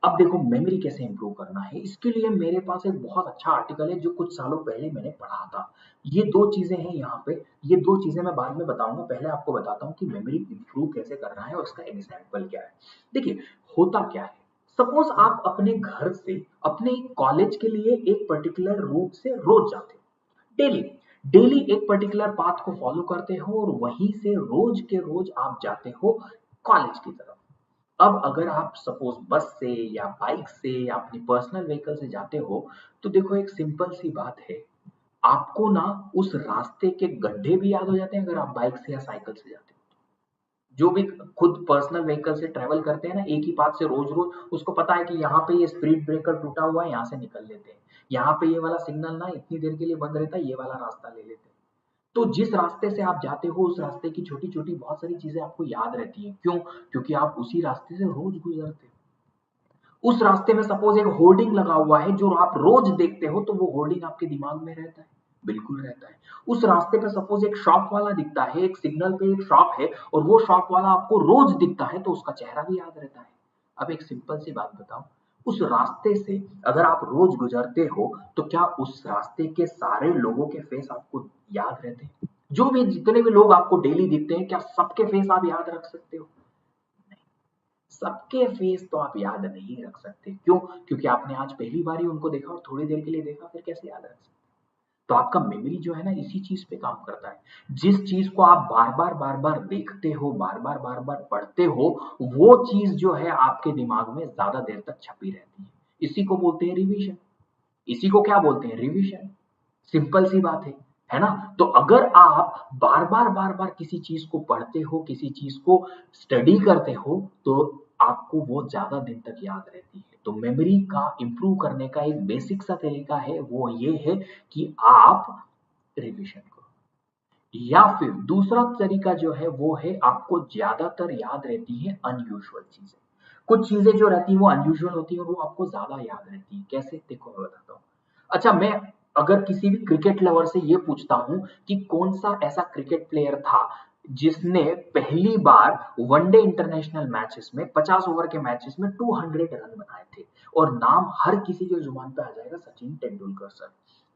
अब देखो मेमोरी कैसे इंप्रूव करना है, इसके लिए मेरे पास एक बहुत अच्छा आर्टिकल है जो कुछ सालों पहले मैंने पढ़ा था। ये दो चीजें हैं यहाँ पे, ये दो चीजें मैं बाद में बताऊंगा, पहले आपको बताता हूँ कि मेमोरी इंप्रूव कैसे करना है और उसका एग्जाम्पल क्या है। देखिए होता क्या है, सपोज आप अपने घर से अपने कॉलेज के लिए एक पर्टिकुलर रूट से रोज जाते हो, डेली डेली एक पर्टिकुलर पाथ को फॉलो करते हो और वहीं से रोज के रोज आप जाते हो कॉलेज की तरफ। अब अगर आप सपोज बस से या बाइक से या अपनी पर्सनल व्हीकल से जाते हो, तो देखो एक सिंपल सी बात है, आपको ना उस रास्ते के गड्ढे भी याद हो जाते हैं अगर आप बाइक से या साइकिल से जाते हो। जो भी खुद पर्सनल व्हीकल से ट्रेवल करते हैं ना एक ही पाथ से रोज रोज, उसको पता है कि यहाँ पे ये स्पीड ब्रेकर टूटा हुआ है, यहाँ से निकल लेते हैं, यहाँ पे ये वाला सिग्नल ना इतनी देर के लिए बंद रहता है, ये वाला रास्ता ले लेते हैं। तो जिस रास्ते से आप जाते हो उस रास्ते की छोटी छोटी बहुत सारी चीजें आपको याद रहती हैं, क्यों? क्योंकि आप उसी रास्ते से रोज गुजरते हो। उस रास्ते में सपोज एक होर्डिंग लगा हुआ है जो आप रोज देखते हो, तो वो होर्डिंग आपके दिमाग में रहता है, बिल्कुल रहता है। उस रास्ते पे सपोज एक शॉप वाला दिखता है, एक सिग्नल पे एक शॉप है और वो शॉप वाला आपको रोज दिखता है, तो उसका चेहरा भी याद रहता है। अब एक सिंपल सी बात बताओ, उस रास्ते से अगर आप रोज गुजरते हो तो क्या उस रास्ते के सारे लोगों के फेस आपको याद रहते हैं? जो भी जितने भी लोग आपको डेली दिखते हैं, क्या सबके फेस आप याद रख सकते हो? सबके फेस तो आप याद नहीं रख सकते, क्यों? क्योंकि आपने आज पहली बार ही उनको देखा और थोड़ी देर के लिए देखा, फिर कैसे याद रख सकते? तो आपका मेमोरी जो है ना इसी चीज पे काम करता है। जिस चीज को आप बार बार देखते हो, बार बार पढ़ते हो, वो चीज जो है आपके दिमाग में ज्यादा देर तक छपी रहती है। इसी को बोलते हैं रिवीजन। इसी को क्या बोलते हैं? रिवीजन। सिंपल सी बात है ना? तो अगर आप बार बार किसी चीज को पढ़ते हो, किसी चीज को स्टडी करते हो, तो आपको वो ज्यादा दिन तक याद रहती है। तो मेमोरी का इंप्रूव करने का एक बेसिक सा तरीका है, वो ये है कि आप रिवीजन करो। या फिर दूसरा तरीका जो है वो है, आपको ज्यादातर याद रहती है अनयूजुअल चीजें। कुछ चीजें जो रहती है वो अनयूजुअल होती है और वो आपको ज्यादा याद रहती है। कैसे? देखो मैं बताता हूँ। अच्छा, मैं अगर किसी भी क्रिकेट लवर से ये पूछता हूं कि कौन सा ऐसा क्रिकेट प्लेयर था जिसने पहली बार वनडे इंटरनेशनल मैचेस में 50 ओवर के मैचेस में 200 रन बनाए थे, और नाम हर किसी के जुबान पे आ जाएगा, Sachin Tendulkar sir.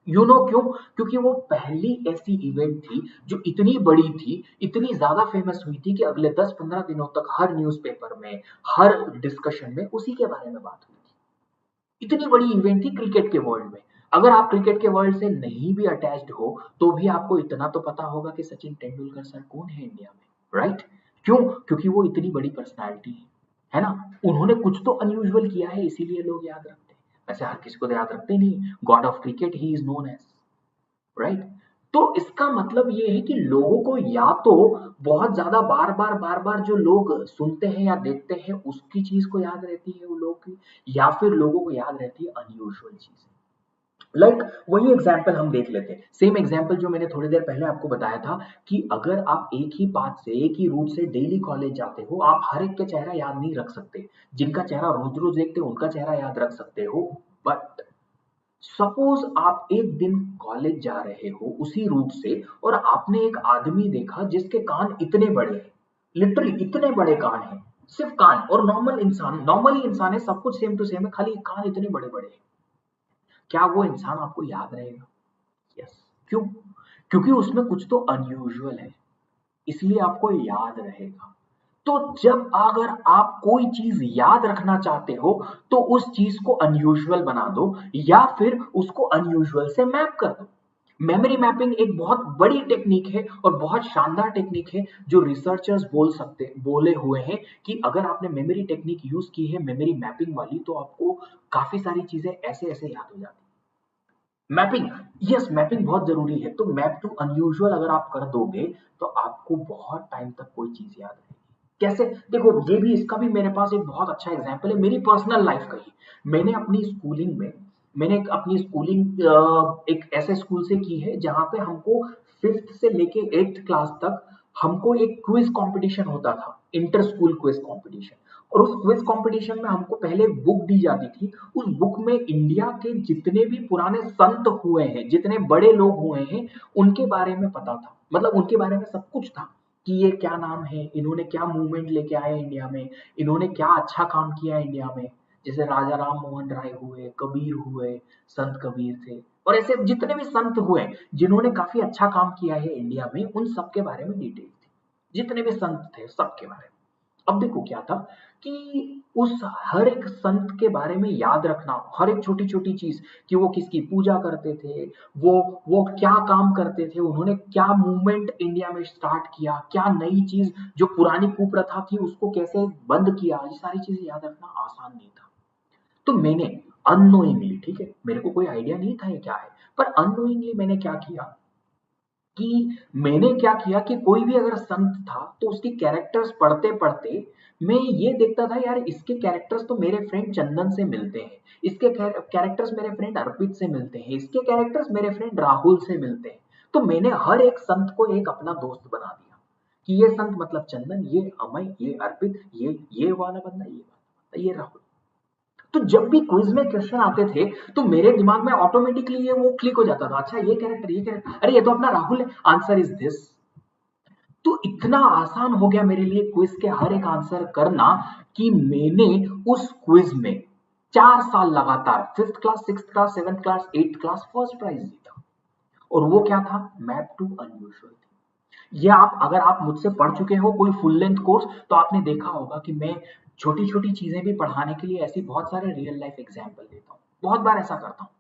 You know क्यों? क्योंकि वो पहली ऐसी इवेंट थी जो इतनी बड़ी थी, इतनी ज्यादा फेमस हुई थी कि अगले 10-15 दिनों तक हर न्यूज़पेपर में, हर डिस्कशन में उसी के बारे में बात हुई थी। इतनी बड़ी इवेंट थी क्रिकेट के वर्ल्ड में। अगर आप क्रिकेट के वर्ल्ड से नहीं भी अटैच्ड हो, तो भी आपको इतना तो पता होगा कि सचिन तेंदुलकर सर कौन है इंडिया में, राइट? क्यों? क्योंकि वो इतनी बड़ी पर्सनैलिटी है ना? उन्होंने कुछ तो अनयूजुअल किया है, इसीलिए लोग याद रखते हैं। वैसे हर किसी को तो याद रखते नहीं। God of cricket he is known as, right? तो इसका मतलब ये है कि लोगों को या तो बहुत ज्यादा बार बार जो लोग सुनते हैं या देखते हैं उसकी चीज को याद रहती है वो लोग की, या फिर लोगों को याद रहती है अनयूजुअल चीज। लाइक वही एग्जाम्पल हम देख लेते हैं, सेम एग्जाम्पल जो मैंने थोड़ी देर पहले आपको बताया था कि अगर आप एक ही पाथ से, एक ही रूट से डेली कॉलेज जाते हो, आप हर एक के चेहरा याद नहीं रख सकते। जिनका चेहरा रोज रोज देखते हो उनका चेहरा याद रख सकते हो। बट सपोज आप एक दिन कॉलेज जा रहे हो उसी रूट से, और आपने एक आदमी देखा जिसके कान इतने बड़े हैं, लिटरली इतने बड़े कान हैं, सिर्फ कान, और नॉर्मली इंसान है, सब कुछ सेम टू सेम है, खाली कान इतने बड़े बड़े हैं। क्या वो इंसान आपको याद रहेगा? यस। क्यों? क्योंकि उसमें कुछ तो अनयूजुअल है, इसलिए आपको याद रहेगा। तो जब अगर आप कोई चीज याद रखना चाहते हो, तो उस चीज को अनयूजुअल बना दो या फिर उसको अनयूजुअल से मैप कर दो। मेमोरी मैपिंग एक बहुत बड़ी टेक्निक है और बहुत शानदार टेक्निक है, जो रिसर्चर्स बोले हुए हैं कि अगर आपने मेमोरी टेक्निक यूज की है, मेमोरी मैपिंग वाली, तो आपको काफी सारी चीजें ऐसे ऐसे याद हो जाती है। मैपिंग, यस, मैपिंग बहुत जरूरी है। तो मैप टू अनयूजुअल अगर आप कर दोगे, तो आपको बहुत टाइम तक कोई चीज याद रहेगी। कैसे? देखो ये भी, इसका भी मेरे पास एक बहुत अच्छा एग्जांपल है मेरी पर्सनल लाइफ का ही। मैंने अपनी स्कूलिंग में, अपनी स्कूलिंग एक ऐसे स्कूल से की है जहां पे हमको फिफ्थ से लेके एट्थ क्लास तक हमको एक क्विज कंपटीशन होता था, इंटर स्कूल क्विज कंपटीशन। और उस क्विज कंपटीशन में हमको पहले एक बुक दी जाती थी। उस बुक में इंडिया के जितने भी पुराने संत हुए हैं, जितने बड़े लोग हुए हैं, उनके बारे में पता था, मतलब उनके बारे में सब कुछ था कि ये क्या नाम है, इन्होंने क्या मूवमेंट लेके आए इंडिया में, इन्होंने क्या अच्छा काम किया इंडिया में। जैसे राजा राम मोहन राय हुए, कबीर हुए, संत कबीर थे, और ऐसे जितने भी संत हुए जिन्होंने काफी अच्छा काम किया है इंडिया में, उन सबके बारे में डिटेल थी, जितने भी संत थे सबके बारे में। अब देखो क्या था कि उस हर एक संत के बारे में याद रखना, हर एक छोटी छोटी चीज, कि वो किसकी पूजा करते थे, वो वो क्या काम करते थे, उन्होंने क्या मूवमेंट इंडिया में स्टार्ट किया, क्या नई चीज जो पुरानी कुप्रथा थी उसको कैसे बंद किया, ये सारी चीजें याद रखना आसान नहीं था। तो मैंने अननोइंगली, ठीक है, मेरे को कोई आइडिया नहीं था ये क्या है, पर अननोइंगली मैंने क्या किया कि मैंने क्या किया कि कोई भी अगर संत था तो उसकी कैरेक्टर्स पढ़ते पढ़ते मैं ये देखता था, यार इसके कैरेक्टर्स तो मेरे फ्रेंड चंदन से मिलते हैं, इसके कैरेक्टर्स मेरे फ्रेंड अर्पित से मिलते हैं, इसके कैरेक्टर्स मेरे फ्रेंड राहुल से मिलते हैं। तो मैंने हर एक संत को एक अपना दोस्त बना दिया कि ये संत मतलब चंदन, ये अमय, ये अर्पित, ये वाला बंदा, ये वाला बंदा, ये राहुल। तो जब भी क्विज में क्वेश्चन आते थे तो मेरे दिमाग में ऑटोमेटिकली ये वो क्लिक हो जाता था, अच्छा ये कैरेक्टर, अरे ये तो अपना राहुल है, आंसर इज दिस। तो इतना आसान हो गया मेरे लिए क्विज के हर एक आंसर करना कि मैंने उस क्विज में 4 साल लगातार, 5th class, 6th class, 7th class, 8th class first prize जीता। और वो क्या था, मैप टू अनयूजुअल। ये आप, अगर आप मुझसे पढ़ चुके हो कोई फुल लेंथ कोर्स, तो आपने देखा होगा कि मैं छोटी छोटी चीजें भी पढ़ाने के लिए ऐसी बहुत सारे रियल लाइफ एग्जाम्पल देता हूँ, बहुत बार ऐसा करता हूँ।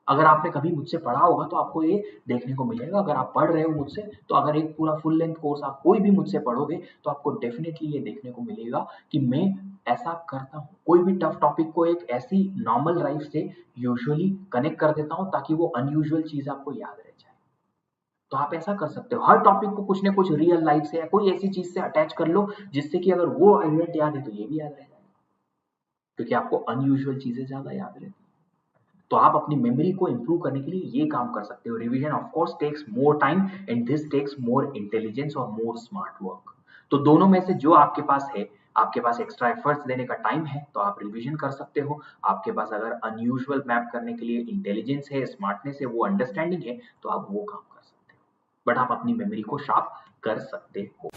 अगर आपने कभी मुझसे पढ़ा होगा तो आपको ये देखने को मिलेगा, अगर आप पढ़ रहे हो मुझसे, तो अगर एक पूरा फुल लेंथ कोर्स आप कोई भी मुझसे पढ़ोगे तो आपको डेफिनेटली ये देखने को मिलेगा कि मैं ऐसा करता हूँ, कोई भी टफ टॉपिक को एक ऐसी नॉर्मल लाइफ से यूजुअली कनेक्ट कर देता हूँ ताकि वो अनयूजुअल चीज आपको याद रह जाए। तो आप ऐसा कर सकते हो, हर टॉपिक को कुछ ना कुछ रियल लाइफ से या कोई ऐसी चीज से अटैच कर लो जिससे कि अगर वो इवेंट याद है तो ये भी याद रह जाएगा, क्योंकि आपको अनयूजुअल चीजें ज्यादा याद रहती हैं। तो आप अपनी मेमोरी को इंप्रूव करने के लिए ये काम कर सकते हो। Revision of course takes more time and this takes more intelligence और मोर स्मार्ट वर्क। तो दोनों में से जो आपके पास है, आपके पास एक्स्ट्रा एफर्ट्स देने का टाइम है तो आप रिवीजन कर सकते हो, आपके पास अगर अनयूजुअल मैप करने के लिए इंटेलिजेंस है, स्मार्टनेस है, वो अंडरस्टैंडिंग है, तो आप वो काम कर सकते हो, बट आप अपनी मेमोरी को शार्प कर सकते हो।